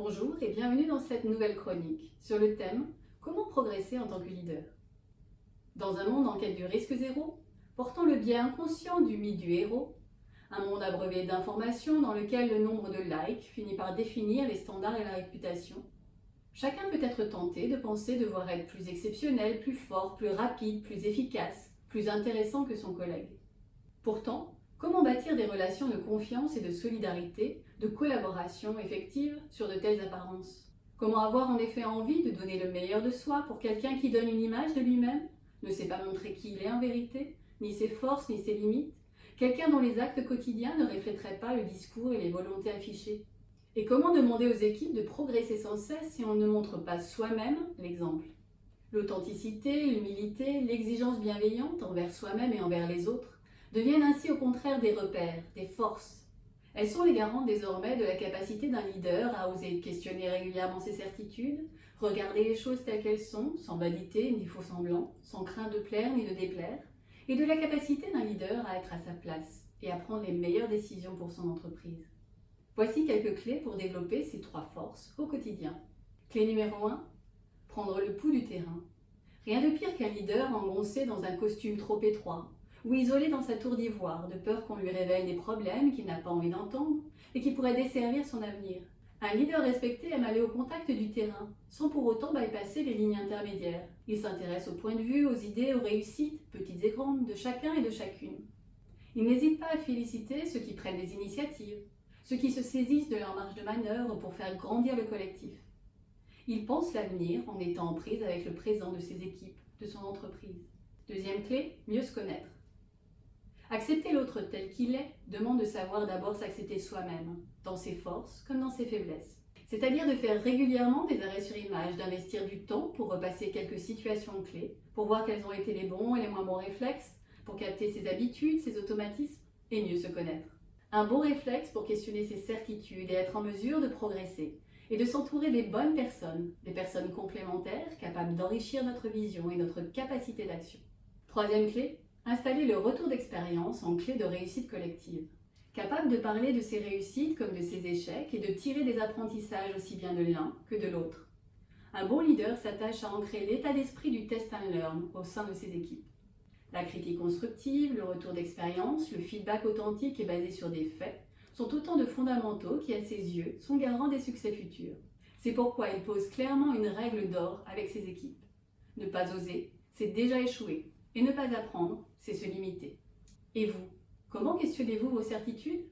Bonjour et bienvenue dans cette nouvelle chronique sur le thème « Comment progresser en tant que leader ?» Dans un monde en quête du risque zéro, portant le biais inconscient du mythe du héros, un monde abreuvé d'informations dans lequel le nombre de likes finit par définir les standards et la réputation, chacun peut être tenté de penser devoir être plus exceptionnel, plus fort, plus rapide, plus efficace, plus intéressant que son collègue. Pourtant, comment bâtir des relations de confiance et de solidarité, de collaboration effective sur de telles apparences? Comment avoir en effet envie de donner le meilleur de soi pour quelqu'un qui donne une image de lui-même, ne sait pas montrer qui il est en vérité, ni ses forces ni ses limites, quelqu'un dont les actes quotidiens ne reflèteraient pas le discours et les volontés affichées? Et comment demander aux équipes de progresser sans cesse si on ne montre pas soi-même l'exemple? L'authenticité, l'humilité, l'exigence bienveillante envers soi-même et envers les autres deviennent ainsi au contraire des repères, des forces. Elles sont les garantes désormais de la capacité d'un leader à oser questionner régulièrement ses certitudes, regarder les choses telles qu'elles sont, sans vanité ni faux semblant, sans crainte de plaire ni de déplaire, et de la capacité d'un leader à être à sa place et à prendre les meilleures décisions pour son entreprise. Voici quelques clés pour développer ces trois forces au quotidien. Clé numéro 1, prendre le pouls du terrain. Rien de pire qu'un leader engoncé dans un costume trop étroit, ou isolé dans sa tour d'ivoire, de peur qu'on lui révèle des problèmes qu'il n'a pas envie d'entendre et qui pourraient desservir son avenir. Un leader respecté aime aller au contact du terrain, sans pour autant bypasser les lignes intermédiaires. Il s'intéresse aux points de vue, aux idées, aux réussites, petites et grandes, de chacun et de chacune. Il n'hésite pas à féliciter ceux qui prennent des initiatives, ceux qui se saisissent de leur marge de manœuvre pour faire grandir le collectif. Il pense l'avenir en étant en prise avec le présent de ses équipes, de son entreprise. Deuxième clé, mieux se connaître. Accepter l'autre tel qu'il est demande de savoir d'abord s'accepter soi-même, dans ses forces comme dans ses faiblesses. C'est-à-dire de faire régulièrement des arrêts sur image, d'investir du temps pour repasser quelques situations clés, pour voir quels ont été les bons et les moins bons réflexes, pour capter ses habitudes, ses automatismes et mieux se connaître. Un bon réflexe pour questionner ses certitudes et être en mesure de progresser, et de s'entourer des bonnes personnes, des personnes complémentaires capables d'enrichir notre vision et notre capacité d'action. Troisième clé, installer le retour d'expérience en clé de réussite collective. Capable de parler de ses réussites comme de ses échecs et de tirer des apprentissages aussi bien de l'un que de l'autre. Un bon leader s'attache à ancrer l'état d'esprit du test and learn au sein de ses équipes. La critique constructive, le retour d'expérience, le feedback authentique et basé sur des faits sont autant de fondamentaux qui, à ses yeux, sont garants des succès futurs. C'est pourquoi il pose clairement une règle d'or avec ses équipes. Ne pas oser, c'est déjà échouer. Et ne pas apprendre, c'est se limiter. Et vous, comment questionnez-vous vos certitudes ?